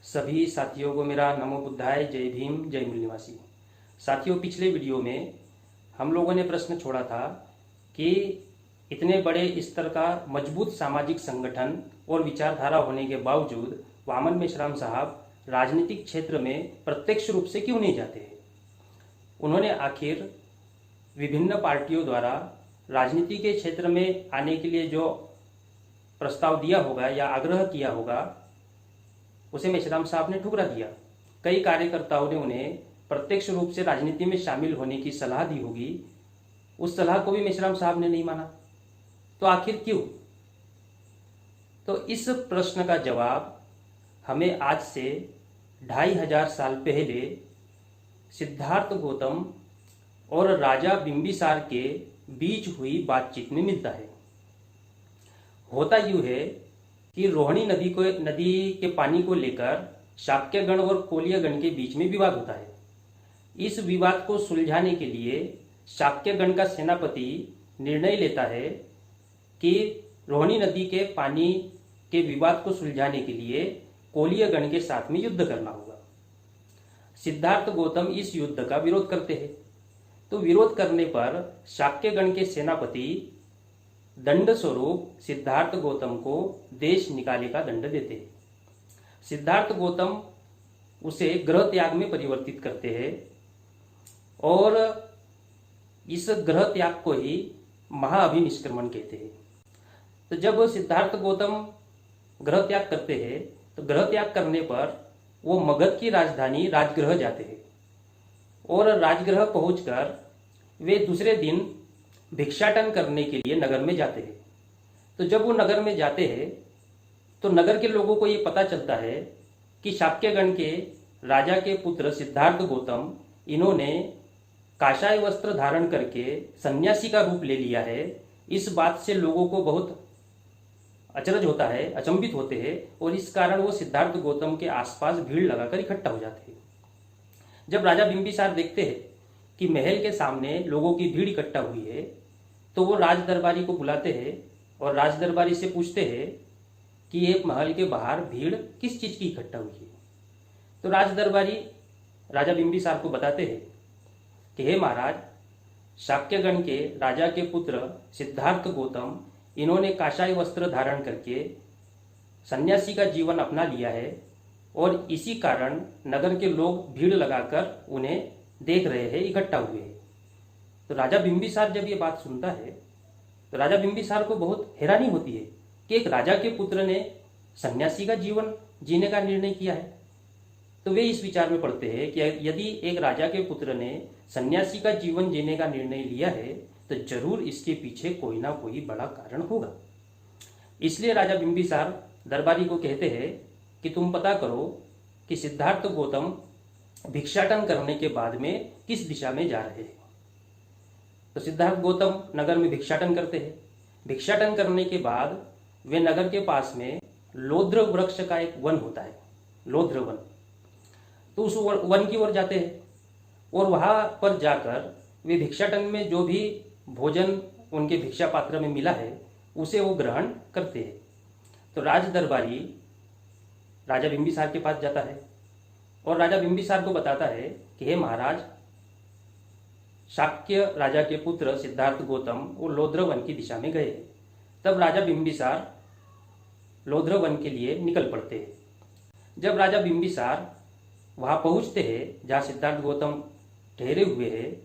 सभी साथियों को मेरा नमो बुद्धाय, जय भीम, जय मूल निवासी। साथियों, पिछले वीडियो में हम लोगों ने प्रश्न छोड़ा था कि इतने बड़े स्तर का मजबूत सामाजिक संगठन और विचारधारा होने के बावजूद वामन मेश्राम साहब राजनीतिक क्षेत्र में प्रत्यक्ष रूप से क्यों नहीं जाते हैं। उन्होंने आखिर विभिन्न पार्टियों द्वारा राजनीति के क्षेत्र में आने के लिए जो प्रस्ताव दिया होगा या आग्रह किया होगा, उसे मेश्राम साहब ने ठुकरा दिया। कई कार्यकर्ताओं ने उन्हें प्रत्यक्ष रूप से राजनीति में शामिल होने की सलाह दी होगी, उस सलाह को भी मेश्राम साहब ने नहीं माना। तो आखिर क्यों? तो इस प्रश्न का जवाब हमें आज से 2500 साल पहले सिद्धार्थ गौतम और राजा बिंबिसार के बीच हुई बातचीत में मिलता है। होता यूं है कि रोहिणी नदी के पानी को लेकर शाक्यगण और कोलियगण के बीच में विवाद होता है। इस विवाद को सुलझाने के लिए शाक्यगण का सेनापति निर्णय लेता है कि रोहिणी नदी के पानी के विवाद को सुलझाने के लिए कोलियगण के साथ में युद्ध करना होगा। सिद्धार्थ गौतम इस युद्ध का विरोध करते हैं। तो विरोध करने पर शाक्यगण के सेनापति दंड स्वरूप सिद्धार्थ गौतम को देश निकाले का दंड देते हैं। सिद्धार्थ गौतम उसे गृह त्याग में परिवर्तित करते हैं और इस गृह त्याग को ही महाअभिनिष्क्रमण कहते हैं। तो जब सिद्धार्थ गौतम गृह त्याग करते हैं तो गृह त्याग करने पर वो मगध की राजधानी राजगृह जाते हैं और राजगृह पहुंचकर वे दूसरे दिन भिक्षाटन करने के लिए नगर में जाते हैं। तो जब वो नगर में जाते हैं तो नगर के लोगों को ये पता चलता है कि शाक्यगण के राजा के पुत्र सिद्धार्थ गौतम इन्होंने काषाय वस्त्र धारण करके सन्यासी का रूप ले लिया है। इस बात से लोगों को बहुत अचरज होता है, अचंभित होते हैं और इस कारण वो सिद्धार्थ गौतम के आसपास भीड़ लगाकर इकट्ठा हो जाते हैं। जब राजा बिंबिसार देखते हैं कि महल के सामने लोगों की भीड़ इकट्ठा हुई है तो वो राज दरबारी को बुलाते हैं और राज दरबारी से पूछते हैं कि ये महल के बाहर भीड़ किस चीज की इकट्ठा हुई है। तो राज दरबारी राजा बिंबिसार को बताते हैं कि हे महाराज, शाक्यगण के राजा के पुत्र सिद्धार्थ गौतम इन्होंने काषाय वस्त्र धारण करके सन्यासी का जीवन अपना लिया है और इसी कारण नगर के लोग भीड़ लगाकर उन्हें देख रहे हैं, इकट्ठा हुए हैं। तो राजा बिंबिसार जब ये बात सुनता है तो राजा बिंबिसार को बहुत हैरानी होती है कि एक राजा के पुत्र ने सन्यासी का जीवन जीने का निर्णय किया है। तो वे इस विचार में पड़ते हैं कि यदि एक राजा के पुत्र ने सन्यासी का जीवन जीने का निर्णय लिया है तो जरूर इसके पीछे कोई ना कोई बड़ा कारण होगा। इसलिए राजा बिंबिसार दरबारी को कहते हैं कि तुम पता करो कि सिद्धार्थ गौतम भिक्षाटन करने के बाद में किस दिशा में जा रहे हैं। तो सिद्धार्थ गौतम नगर में भिक्षाटन करते हैं। भिक्षाटन करने के बाद वे नगर के पास में लोध्र वृक्ष का एक वन होता है, लोध्र वन। तो उस वन की ओर जाते हैं और वहां पर जाकर वे भिक्षाटन में जो भी भोजन उनके भिक्षा पात्र में मिला है उसे वो ग्रहण करते हैं। तो राज दरबारी राजा बिंबिसार के पास जाता है और राजा बिंबिसार को बताता है कि हे महाराज, शाक्य राजा के पुत्र सिद्धार्थ गौतम वो लोध्र वन की दिशा में गए। तब राजा बिंबिसार लोध्र वन के लिए निकल पड़ते हैं। जब राजा बिंबिसार वहां पहुंचते हैं जहां सिद्धार्थ गौतम ठहरे हुए हैं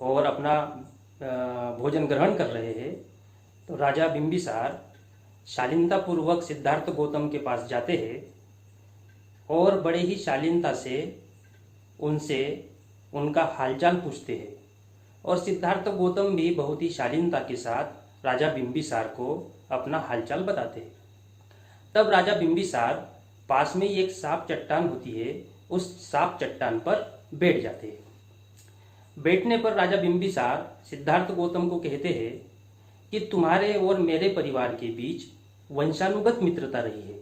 और अपना भोजन ग्रहण कर रहे हैं, तो राजा बिंबिसार शालीनता पूर्वक सिद्धार्थ गौतम के पास जाते हैं और बड़े ही शालीनता से उनसे उनका हालचाल पूछते हैं और सिद्धार्थ गौतम भी बहुत ही शालीनता के साथ राजा बिंबिसार को अपना हालचाल बताते हैं। तब राजा बिंबिसार पास में ही एक साफ चट्टान होती है, उस साफ चट्टान पर बैठ जाते हैं। बैठने पर राजा बिंबिसार सिद्धार्थ गौतम को कहते हैं कि तुम्हारे और मेरे परिवार के बीच वंशानुगत मित्रता रही है,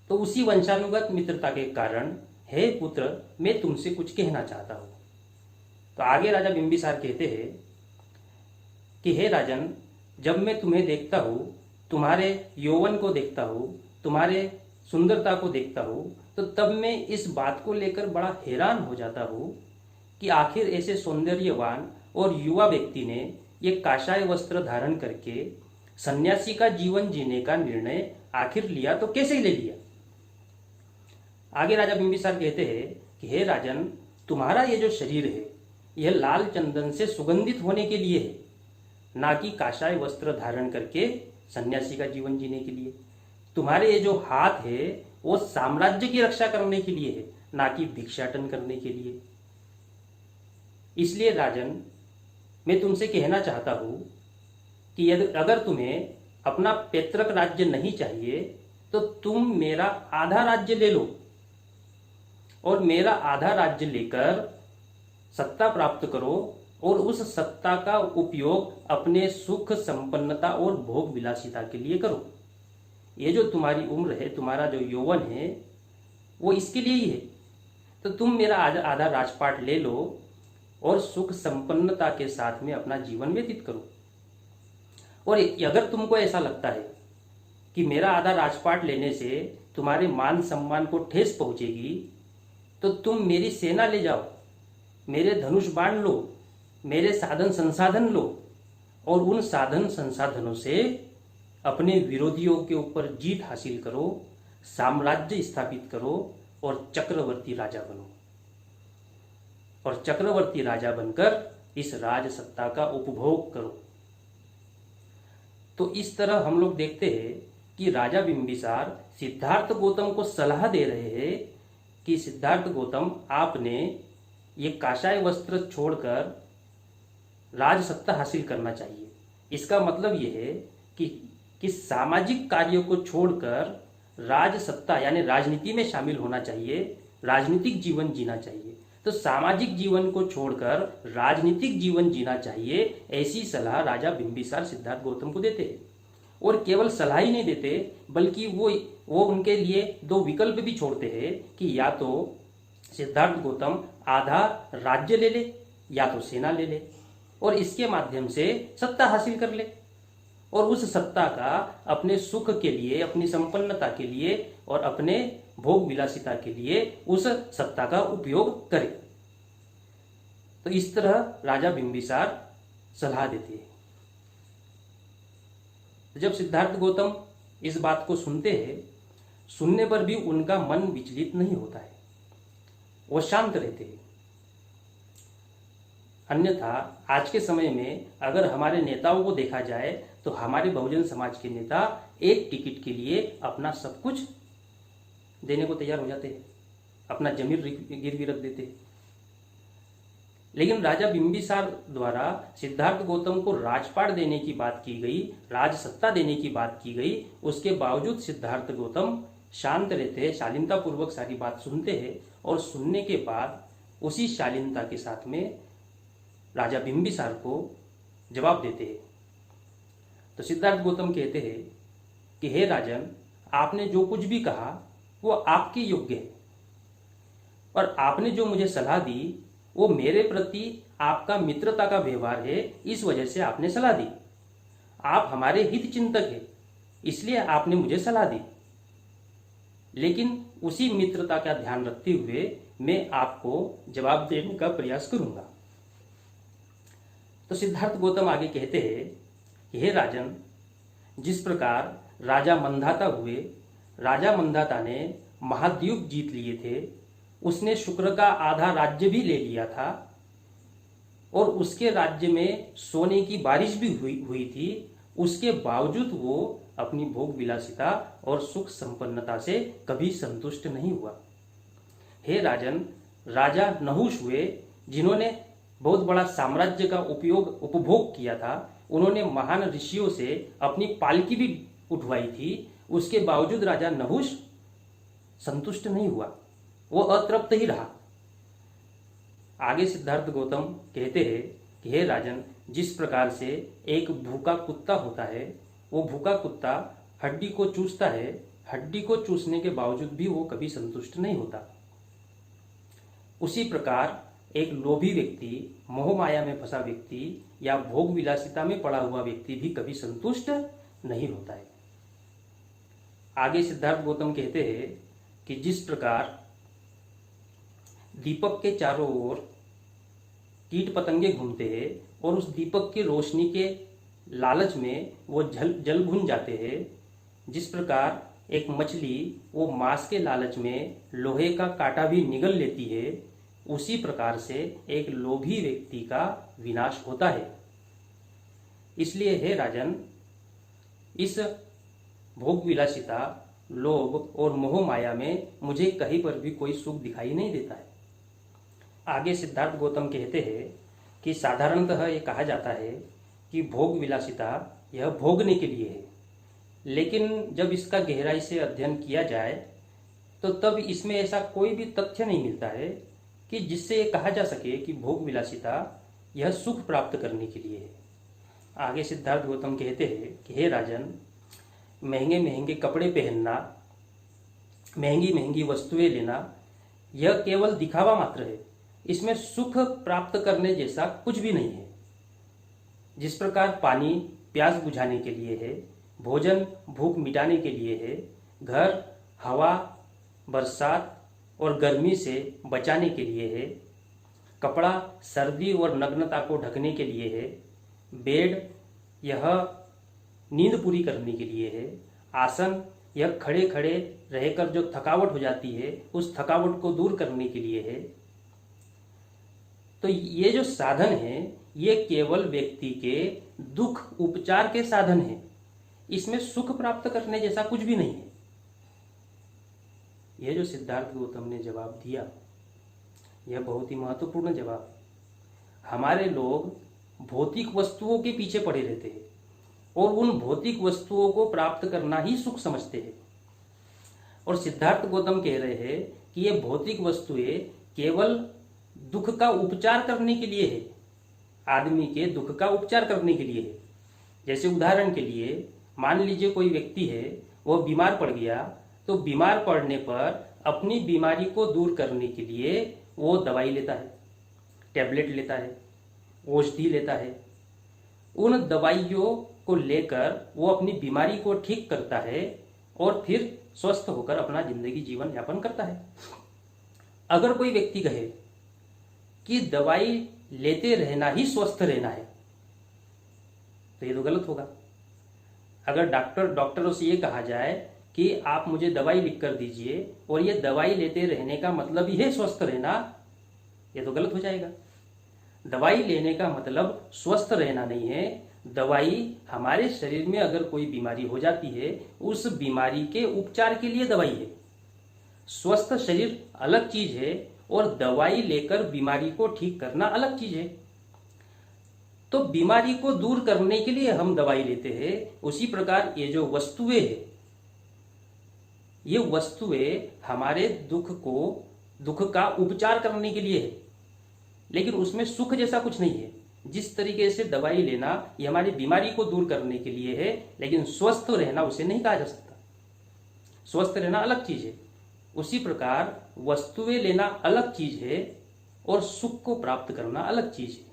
तो उसी वंशानुगत मित्रता के कारण हे पुत्र, मैं तुमसे कुछ कहना चाहता हूं। तो आगे राजा बिंबिसार कहते हैं कि हे राजन, जब मैं तुम्हें देखता हूं, तुम्हारे यौवन को देखता हूं, तुम्हारे सुंदरता को देखता हूँ तो तब मैं इस बात को लेकर बड़ा हैरान हो जाता हूँ कि आखिर ऐसे सौंदर्यवान और युवा व्यक्ति ने ये काषाय वस्त्र धारण करके सन्यासी का जीवन जीने का निर्णय आखिर लिया तो कैसे ले लिया। आगे राजा बिंबिसार कहते हैं कि हे राजन, तुम्हारा ये जो शरीर है यह लाल चंदन से सुगंधित होने के लिए है, ना कि काषाय वस्त्र धारण करके सन्यासी का जीवन जीने के लिए। तुम्हारे ये जो हाथ है वो साम्राज्य की रक्षा करने के लिए है, ना कि भिक्षाटन करने के लिए। इसलिए राजन, मैं तुमसे कहना चाहता हूं कि यदि अगर तुम्हें अपना पैतृक राज्य नहीं चाहिए तो तुम मेरा आधा राज्य ले लो और मेरा आधा राज्य लेकर सत्ता प्राप्त करो और उस सत्ता का उपयोग अपने सुख संपन्नता और भोग विलासिता के लिए करो। ये जो तुम्हारी उम्र है, तुम्हारा जो यौवन है, वो इसके लिए ही है। तो तुम मेरा आधा राजपाट ले लो और सुख संपन्नता के साथ में अपना जीवन व्यतीत करो। और अगर तुमको ऐसा लगता है कि मेरा आधा राजपाट लेने से तुम्हारे मान सम्मान को ठेस पहुंचेगी तो तुम मेरी सेना ले जाओ, मेरे धनुष बाण लो, मेरे साधन संसाधन लो और उन साधन संसाधनों से अपने विरोधियों के ऊपर जीत हासिल करो, साम्राज्य स्थापित करो और चक्रवर्ती राजा बनो। और चक्रवर्ती राजा बनकर इस राज सत्ता का उपभोग करो। तो इस तरह हम लोग देखते हैं कि राजा बिंबिसार सिद्धार्थ गौतम को सलाह दे रहे हैं कि सिद्धार्थ गौतम, आपने ये काषाय वस्त्र छोड़कर राज सत्ता हासिल करना चाहिए। इसका मतलब यह है कि सामाजिक कार्यों को छोड़कर राज सत्ता यानी राजनीति में शामिल होना चाहिए, राजनीतिक जीवन जीना चाहिए। तो सामाजिक जीवन को छोड़कर राजनीतिक जीवन जीना चाहिए, ऐसी सलाह राजा बिंबिसार सिद्धार्थ गौतम को देते हैं। और केवल सलाह ही नहीं देते बल्कि वो उनके लिए दो विकल्प भी छोड़ते हैं कि या तो सिद्धार्थ गौतम आधा राज्य ले ले या तो सेना ले ले और इसके माध्यम से सत्ता हासिल कर ले और उस सत्ता का अपने सुख के लिए, अपनी संपन्नता के लिए और अपने भोग विलासिता के लिए उस सत्ता का उपयोग करे। तो इस तरह राजा बिंबिसार सलाह देते हैं। जब सिद्धार्थ गौतम इस बात को सुनते हैं, सुनने पर भी उनका मन विचलित नहीं होता है, वो शांत रहते हैं। अन्यथा आज के समय में अगर हमारे नेताओं को देखा जाए तो हमारे बहुजन समाज के नेता एक टिकट के लिए अपना सब कुछ देने को तैयार हो जाते हैं, अपना जमीन गिरवी रख देते हैं। लेकिन राजा बिंबिसार द्वारा सिद्धार्थ गौतम को राजपाट देने की बात की गई, राज सत्ता देने की बात की गई, उसके बावजूद सिद्धार्थ गौतम शांत रहते हैं, शालीनता पूर्वक सारी बात सुनते हैं और सुनने के बाद उसी शालीनता के साथ में राजा बिंबिसार को जवाब देते हैं। तो सिद्धार्थ गौतम कहते हैं कि हे राजन, आपने जो कुछ भी कहा वो आपके योग्य है और आपने जो मुझे सलाह दी वो मेरे प्रति आपका मित्रता का व्यवहार है, इस वजह से आपने सलाह दी। आप हमारे हित चिंतक हैं, इसलिए आपने मुझे सलाह दी। लेकिन उसी मित्रता का ध्यान रखते हुए मैं आपको जवाब देने का प्रयास करूंगा। तो सिद्धार्थ गौतम आगे कहते हैं कि हे राजन, जिस प्रकार राजा मंधाता हुए, राजा मंधाता ने महाद्वीप जीत लिए थे, उसने शुक्र का आधा राज्य भी ले लिया था और उसके राज्य में सोने की बारिश भी हुई थी। उसके बावजूद वो अपनी भोग विलासिता और सुख संपन्नता से कभी संतुष्ट नहीं हुआ। हे राजन, राजा नहुष हुए जिन्होंने बहुत बड़ा साम्राज्य का उपभोग किया था, उन्होंने महान ऋषियों से अपनी पालकी भी उठवाई थी, उसके बावजूद राजा नहुष संतुष्ट नहीं हुआ, वो अतृप्त ही रहा। आगे सिद्धार्थ गौतम कहते हैं कि हे राजन, जिस प्रकार से एक भूखा कुत्ता होता है, वो भूखा कुत्ता हड्डी को चूसता है, हड्डी को चूसने के बावजूद भी वो कभी संतुष्ट नहीं होता, उसी प्रकार एक लोभी व्यक्ति, मोह माया में फंसा व्यक्ति या भोग विलासिता में पड़ा हुआ व्यक्ति भी कभी संतुष्ट नहीं होता है। आगे सिद्धार्थ गौतम कहते हैं कि जिस प्रकार दीपक के चारों ओर कीट पतंगे घूमते हैं और उस दीपक की रोशनी के लालच में वो जल भुन जाते हैं, जिस प्रकार एक मछली वो मांस के लालच में लोहे का कांटा भी निगल लेती है, उसी प्रकार से एक लोभी व्यक्ति का विनाश होता है। इसलिए हे राजन, इस भोग विलासिता, लोभ और मोह माया में मुझे कहीं पर भी कोई सुख दिखाई नहीं देता है। आगे सिद्धार्थ गौतम कहते हैं कि साधारणतः ये कहा जाता है कि भोग विलासिता यह भोगने के लिए है, लेकिन जब इसका गहराई से अध्ययन किया जाए तो तब इसमें ऐसा कोई भी तथ्य नहीं मिलता है कि जिससे ये कहा जा सके कि भोग विलासिता यह सुख प्राप्त करने के लिए है। आगे सिद्धार्थ गौतम कहते हैं कि हे राजन, महंगे महंगे कपड़े पहनना, महंगी महंगी वस्तुएं लेना यह केवल दिखावा मात्र है, इसमें सुख प्राप्त करने जैसा कुछ भी नहीं है। जिस प्रकार पानी प्यास बुझाने के लिए है, भोजन भूख मिटाने के लिए है, घर हवा बरसात और गर्मी से बचाने के लिए है, कपड़ा सर्दी और नग्नता को ढकने के लिए है, बेड यह नींद पूरी करने के लिए है, आसन यह खड़े खड़े रहकर जो थकावट हो जाती है उस थकावट को दूर करने के लिए है। तो ये जो साधन है ये केवल व्यक्ति के दुख उपचार के साधन है, इसमें सुख प्राप्त करने जैसा कुछ भी नहीं है। यह जो सिद्धार्थ गौतम ने जवाब दिया यह बहुत ही महत्वपूर्ण जवाब है। हमारे लोग भौतिक वस्तुओं के पीछे पड़े रहते हैं और उन भौतिक वस्तुओं को प्राप्त करना ही सुख समझते हैं। और सिद्धार्थ गौतम कह रहे हैं कि ये भौतिक वस्तुएं केवल दुख का उपचार करने के लिए है, आदमी के दुख का उपचार करने के लिए है। जैसे उदाहरण के लिए मान लीजिए कोई व्यक्ति है, वो बीमार पड़ गया, तो बीमार पड़ने पर अपनी बीमारी को दूर करने के लिए वो दवाई लेता है, टैबलेट लेता है, औषधि लेता है। उन दवाइयों को लेकर वो अपनी बीमारी को ठीक करता है और फिर स्वस्थ होकर अपना जिंदगी जीवन यापन करता है। अगर कोई व्यक्ति कहे कि दवाई लेते रहना ही स्वस्थ रहना है तो ये तो गलत होगा। अगर डॉक्टरों से ये कहा जाए कि आप मुझे दवाई लिख कर दीजिए और ये दवाई लेते रहने का मतलब ही है स्वस्थ रहना, ये तो गलत हो जाएगा। दवाई लेने का मतलब स्वस्थ रहना नहीं है। दवाई हमारे शरीर में अगर कोई बीमारी हो जाती है उस बीमारी के उपचार के लिए दवाई है। स्वस्थ शरीर अलग चीज है और दवाई लेकर बीमारी को ठीक करना अलग चीज है। तो बीमारी को दूर करने के लिए हम दवाई लेते हैं। उसी प्रकार ये जो वस्तुएं है, ये वस्तुएं हमारे दुख का उपचार करने के लिए है, लेकिन उसमें सुख जैसा कुछ नहीं है। जिस तरीके से दवाई लेना ये हमारी बीमारी को दूर करने के लिए है, लेकिन स्वस्थ रहना उसे नहीं कहा जा सकता। स्वस्थ रहना अलग चीज है। उसी प्रकार वस्तुएं लेना अलग चीज है और सुख को प्राप्त करना अलग चीज है।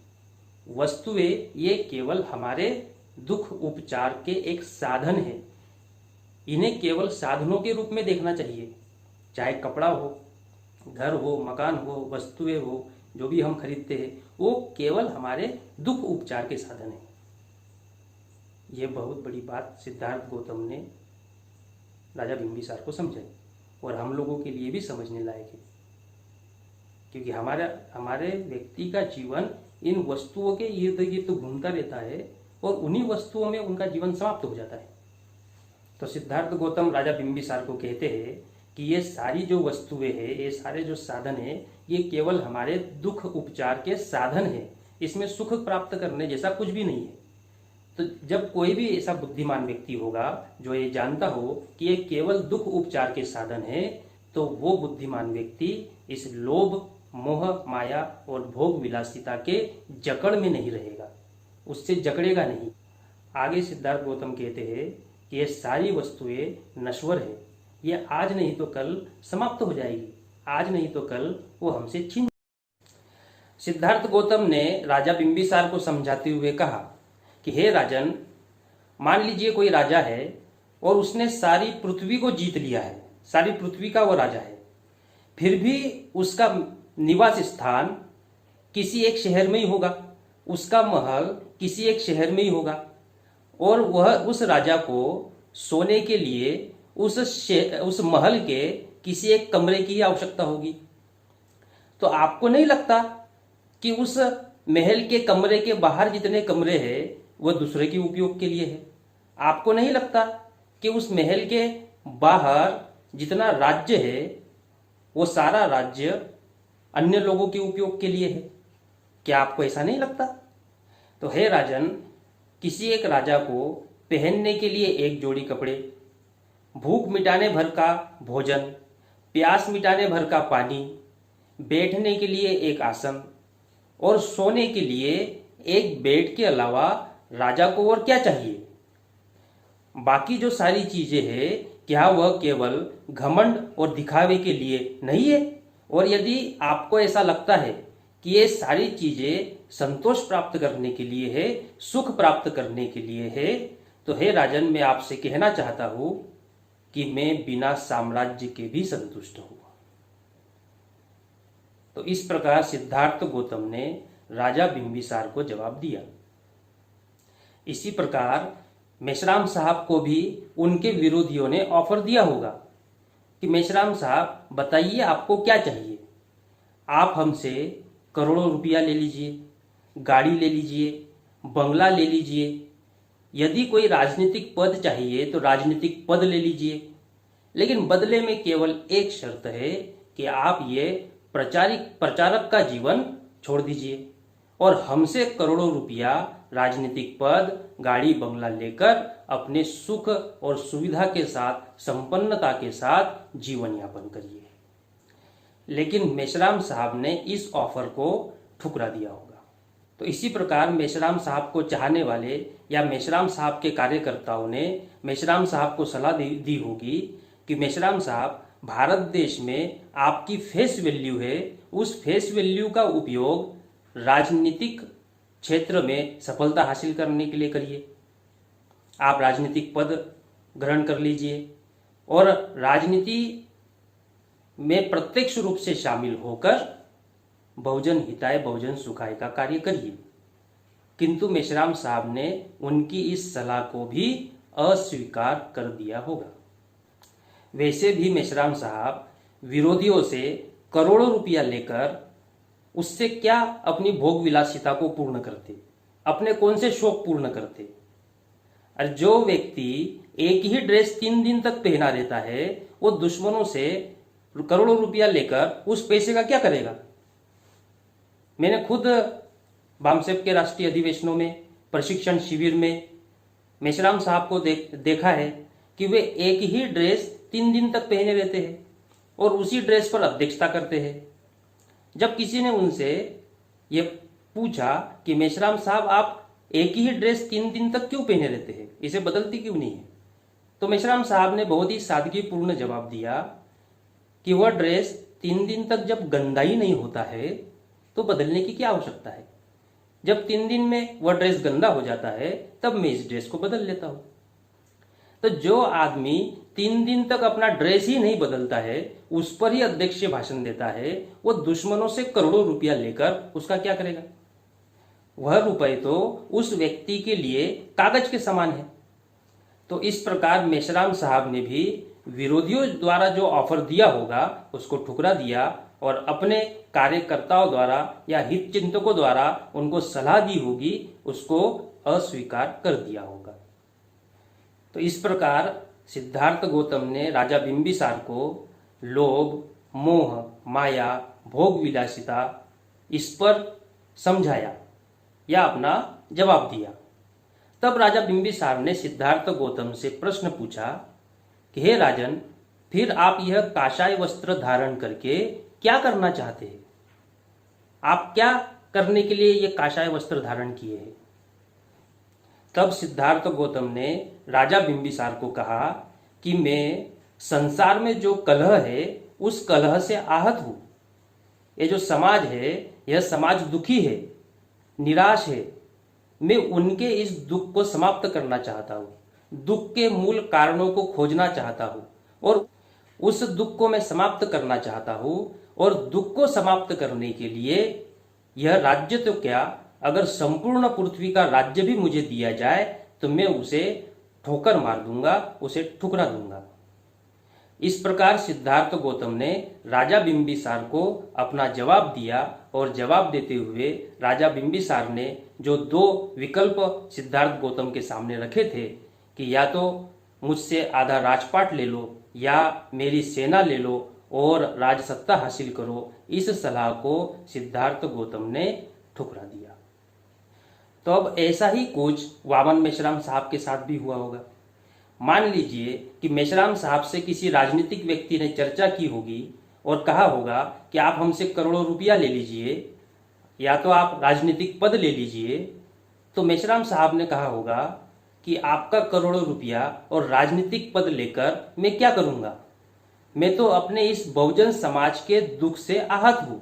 वस्तुएं ये केवल हमारे दुख उपचार के एक साधन है। इन्हें केवल साधनों के रूप में देखना चाहिए। चाहे कपड़ा हो, घर हो, मकान हो, वस्तुएं हो, जो भी हम खरीदते हैं वो केवल हमारे दुख उपचार के साधन है। ये बहुत बड़ी बात सिद्धार्थ गौतम ने राजा बिंबिसार को समझाई और हम लोगों के लिए भी समझने लायक है, क्योंकि हमारे व्यक्ति का जीवन इन वस्तुओं के इर्द गिर्द घूमता रहता है और उन्हीं वस्तुओं में उनका जीवन समाप्त हो जाता है। तो सिद्धार्थ गौतम राजा बिंबिसार को कहते हैं कि ये सारी जो वस्तुएं हैं, ये सारे जो साधन हैं, ये केवल हमारे दुख उपचार के साधन हैं। इसमें सुख प्राप्त करने जैसा कुछ भी नहीं है। तो जब कोई भी ऐसा बुद्धिमान व्यक्ति होगा जो ये जानता हो कि ये केवल दुख उपचार के साधन है, तो वो बुद्धिमान व्यक्ति इस लोभ, मोह, माया और भोग विलासिता के जकड़ में नहीं रहेगा, उससे जकड़ेगा नहीं। आगे सिद्धार्थ गौतम कहते हैं कि ये सारी वस्तुएं नश्वर है, ये आज नहीं तो कल समाप्त हो जाएगी, आज नहीं तो कल वो हमसे छीन। सिद्धार्थ गौतम ने राजा बिंबिसार को समझाते हुए कहा कि हे राजन, मान लीजिए कोई राजा है और उसने सारी पृथ्वी को जीत लिया है, सारी पृथ्वी का वो राजा है, फिर भी उसका निवास स्थान किसी एक शहर में ही होगा, उसका महल किसी एक शहर में ही होगा, और वह उस राजा को सोने के लिए उस महल के किसी एक कमरे की आवश्यकता होगी। तो आपको नहीं लगता कि उस महल के कमरे के बाहर जितने कमरे हैं वह दूसरे के उपयोग के लिए है? आपको नहीं लगता कि उस महल के बाहर जितना राज्य है वो सारा राज्य अन्य लोगों के उपयोग के लिए है? क्या आपको ऐसा नहीं लगता? तो हे राजन, किसी एक राजा को पहनने के लिए एक जोड़ी कपड़े, भूख मिटाने भर का भोजन, प्यास मिटाने भर का पानी, बैठने के लिए एक आसन और सोने के लिए एक बेड के अलावा राजा को और क्या चाहिए? बाकी जो सारी चीजें हैं, क्या वह केवल घमंड और दिखावे के लिए नहीं है? और यदि आपको ऐसा लगता है कि ये सारी चीजें संतोष प्राप्त करने के लिए है, सुख प्राप्त करने के लिए है, तो हे राजन, मैं आपसे कहना चाहता हूं कि मैं बिना साम्राज्य के भी संतुष्ट हूं। तो इस प्रकार सिद्धार्थ गौतम ने राजा बिंबिसार को जवाब दिया। इसी प्रकार मेश्राम साहब को भी उनके विरोधियों ने ऑफर दिया होगा कि मेश्राम साहब बताइए आपको क्या चाहिए? आप हमसे करोड़ों रुपया ले लीजिए, गाड़ी ले लीजिए, बंगला ले लीजिए, यदि कोई राजनीतिक पद चाहिए तो राजनीतिक पद ले लीजिए, लेकिन बदले में केवल एक शर्त है कि आप ये प्रचारक का जीवन छोड़ दीजिए और हमसे करोड़ों रुपया, राजनीतिक पद, गाड़ी बंगला लेकर अपने सुख और सुविधा के साथ, संपन्नता के साथ जीवन यापन करिए। लेकिन मेश्राम साहब ने इस ऑफर को ठुकरा दिया होगा। तो इसी प्रकार मेश्राम साहब को चाहने वाले या मेश्राम साहब के कार्यकर्ताओं ने मेश्राम साहब को सलाह दी होगी कि मेश्राम साहब, भारत देश में आपकी फेस वैल्यू है, उस फेस वैल्यू का उपयोग राजनीतिक क्षेत्र में सफलता हासिल करने के लिए करिए। आप राजनीतिक पद ग्रहण कर लीजिए और राजनीति में प्रत्यक्ष रूप से शामिल होकर बहुजन हिताय बहुजन सुखाय का कार्य करिए। किंतु मेश्राम साहब ने उनकी इस सलाह को भी अस्वीकार कर दिया होगा। वैसे भी मेश्राम साहब विरोधियों से करोड़ों रुपया लेकर उससे क्या अपनी भोग विलासिता को पूर्ण करते, अपने कौन से शौक पूर्ण करते? और जो व्यक्ति एक ही ड्रेस 3 दिन तक पहना रहता है, वो दुश्मनों से करोड़ों रुपया लेकर उस पैसे का क्या करेगा? मैंने खुद बामसेप के राष्ट्रीय अधिवेशनों में, प्रशिक्षण शिविर में मेश्राम साहब को देखा है कि वे एक ही ड्रेस 3 दिन तक पहने रहते हैं और उसी ड्रेस पर अध्यक्षता करते हैं। जब किसी ने उनसे ये पूछा कि मेश्राम साहब, आप एक ही ड्रेस 3 दिन तक क्यों पहने रहते हैं, इसे बदलती क्यों नहीं है? तो मेश्राम साहब ने बहुत ही सादगीपूर्ण जवाब दिया कि वह ड्रेस 3 दिन तक जब गंदा ही नहीं होता है तो बदलने की क्या आवश्यकता है? जब 3 दिन में वह ड्रेस गंदा हो जाता है तब मैं इस ड्रेस को बदल लेता हूं। तो जो आदमी 3 दिन तक अपना ड्रेस ही नहीं बदलता है, उस पर ही अध्यक्ष भाषण देता है, वो दुश्मनों से करोड़ों रुपया लेकर उसका क्या करेगा? वह रुपए तो उस व्यक्ति के लिए कागज के समान है। तो इस प्रकार मेश्राम साहब ने भी विरोधियों द्वारा जो ऑफर दिया होगा उसको ठुकरा दिया और अपने कार्यकर्ताओं द्वारा या हित चिंतकों द्वारा उनको सलाह दी होगी, उसको अस्वीकार कर दिया होगा। तो इस प्रकार सिद्धार्थ गौतम ने राजा बिंबिसार को लोभ, मोह, माया, भोग विलासिता इस पर समझाया या अपना जवाब दिया। तब राजा बिंबिसार ने सिद्धार्थ गौतम से प्रश्न पूछा कि हे राजन, फिर आप यह काषाय वस्त्र धारण करके क्या करना चाहते हैं? आप क्या करने के लिए यह काषाय वस्त्र धारण किए हैं? तब सिद्धार्थ गौतम ने राजा बिंबिसार को कहा कि मैं संसार में जो कलह है उस कलह से आहत हूं। ये जो समाज है, यह समाज दुखी है, निराश है। मैं उनके इस दुख को समाप्त करना चाहता हूं। दुख के मूल कारणों को खोजना चाहता हूं और उस दुख को मैं समाप्त करना चाहता हूं। और दुख को समाप्त करने के लिए यह राज्य तो क्या, अगर संपूर्ण पृथ्वी का राज्य भी मुझे दिया जाए तो मैं उसे ठोकर मार दूंगा, उसे ठुकरा दूंगा। इस प्रकार सिद्धार्थ गौतम ने राजा बिंबिसार को अपना जवाब दिया और जवाब देते हुए राजा बिंबिसार ने जो दो विकल्प सिद्धार्थ गौतम के सामने रखे थे कि या तो मुझसे आधा राजपाट ले लो या मेरी सेना ले लो और राजसत्ता हासिल करो, इस सलाह को सिद्धार्थ गौतम ने ठुकरा दिया। तो अब ऐसा ही कुछ वामन मेश्राम साहब के साथ भी हुआ होगा। मान लीजिए कि मेश्राम साहब से किसी राजनीतिक व्यक्ति ने चर्चा की होगी और कहा होगा कि आप हमसे करोड़ों रुपया ले लीजिए या तो आप राजनीतिक पद ले लीजिए। तो मेश्राम साहब ने कहा होगा कि आपका करोड़ों रुपया और राजनीतिक पद लेकर मैं क्या करूंगा, मैं तो अपने इस बहुजन समाज के दुख से आहत हूं।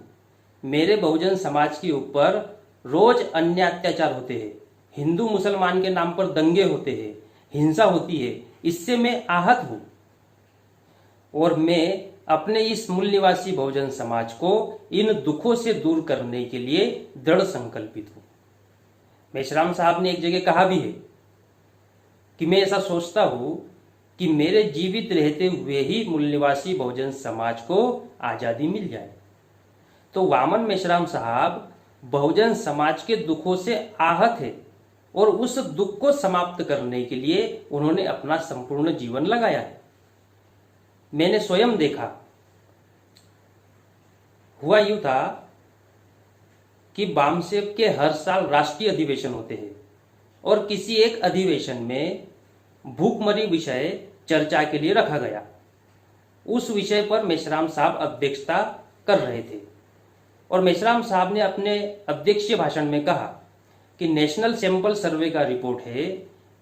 मेरे बहुजन समाज के ऊपर रोज अन्य अत्याचार होते हैं, हिंदू मुसलमान के नाम पर दंगे होते हैं, हिंसा होती है, इससे मैं आहत हूं और मैं अपने इस मूल निवासी बहुजन समाज को इन दुखों से दूर करने के लिए दृढ़ संकल्पित हूं। मेश्राम साहब ने एक जगह कहा भी है कि मैं ऐसा सोचता हूं कि मेरे जीवित रहते हुए ही मूल निवासी बहुजन समाज को आजादी मिल जाए। तो वामन मेश्राम साहब बहुजन समाज के दुखों से आहत है और उस दुख को समाप्त करने के लिए उन्होंने अपना संपूर्ण जीवन लगाया है। मैंने स्वयं देखा, हुआ यूं था कि बामसेब के हर साल राष्ट्रीय अधिवेशन होते हैं और किसी एक अधिवेशन में भूखमरी विषय चर्चा के लिए रखा गया। उस विषय पर मेश्राम साहब अध्यक्षता कर रहे थे और मेश्राम साहब ने अपने अध्यक्षीय भाषण में कहा कि नेशनल सैंपल सर्वे का रिपोर्ट है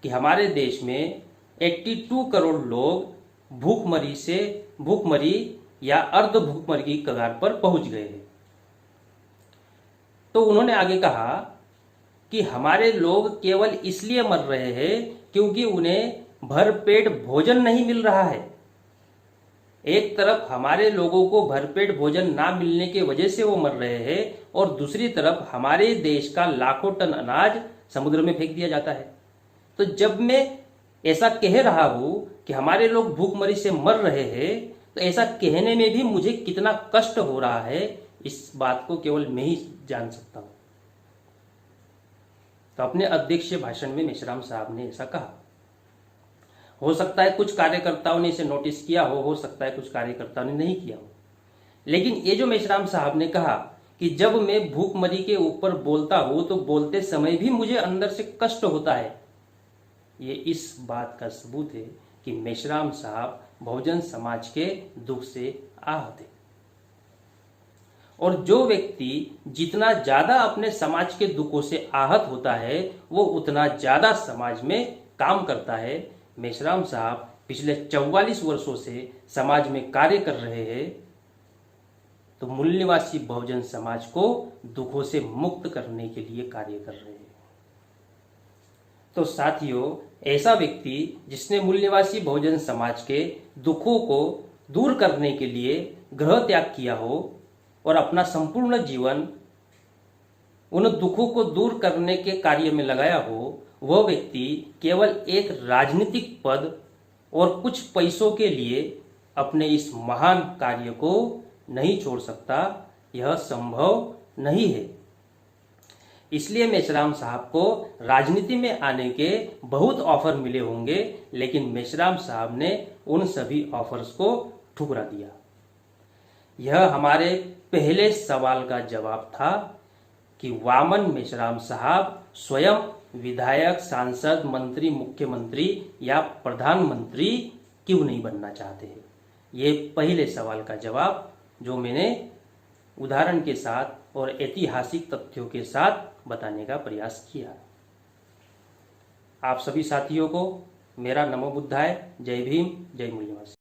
कि हमारे देश में 82 करोड़ लोग भूखमरी या अर्ध भूखमरी की कगार पर पहुंच गए हैं। तो उन्होंने आगे कहा कि हमारे लोग केवल इसलिए मर रहे हैं क्योंकि उन्हें भरपेट भोजन नहीं मिल रहा है। एक तरफ हमारे लोगों को भरपेट भोजन ना मिलने की वजह से वो मर रहे हैं और दूसरी तरफ हमारे देश का लाखों टन अनाज समुद्र में फेंक दिया जाता है। तो जब मैं ऐसा कह रहा हूं कि हमारे लोग भूखमरी से मर रहे हैं, तो ऐसा कहने में भी मुझे कितना कष्ट हो रहा है, इस बात को केवल मैं ही जान सकता हूं। तो अपने अध्यक्षीय भाषण में मेश्राम साहब ने ऐसा कहा। हो सकता है कुछ कार्यकर्ताओं ने इसे नोटिस किया हो सकता है कुछ कार्यकर्ताओं ने नहीं किया हो, लेकिन ये जो मेश्राम साहब ने कहा कि जब मैं भूखमरी के ऊपर बोलता हूं तो बोलते समय भी मुझे अंदर से कष्ट होता है, ये इस बात का सबूत है कि मेश्राम साहब बहुजन समाज के दुख से आहत है। और जो व्यक्ति जितना ज्यादा अपने समाज के दुखों से आहत होता है वो उतना ज्यादा समाज में काम करता है। मेश्राम साहब पिछले 44 वर्षों से समाज में कार्य कर रहे हैं, तो मूल निवासी बहुजन समाज को दुखों से मुक्त करने के लिए कार्य कर रहे हैं। तो साथियों, ऐसा व्यक्ति जिसने मूल निवासी बहुजन समाज के दुखों को दूर करने के लिए गृह त्याग किया हो और अपना संपूर्ण जीवन उन दुखों को दूर करने के कार्य में लगाया हो, वह व्यक्ति केवल एक राजनीतिक पद और कुछ पैसों के लिए अपने इस महान कार्य को नहीं छोड़ सकता। यह संभव नहीं है। इसलिए मेश्राम साहब को राजनीति में आने के बहुत ऑफर मिले होंगे, लेकिन मेश्राम साहब ने उन सभी ऑफर्स को ठुकरा दिया। यह हमारे पहले सवाल का जवाब था कि वामन मेश्राम साहब स्वयं विधायक, सांसद, मंत्री, मुख्यमंत्री या प्रधानमंत्री क्यों नहीं बनना चाहते हैं। ये पहले सवाल का जवाब जो मैंने उदाहरण के साथ और ऐतिहासिक तथ्यों के साथ बताने का प्रयास किया। आप सभी साथियों को मेरा नमो बुद्धाय, जय भीम, जय मूल निवासी।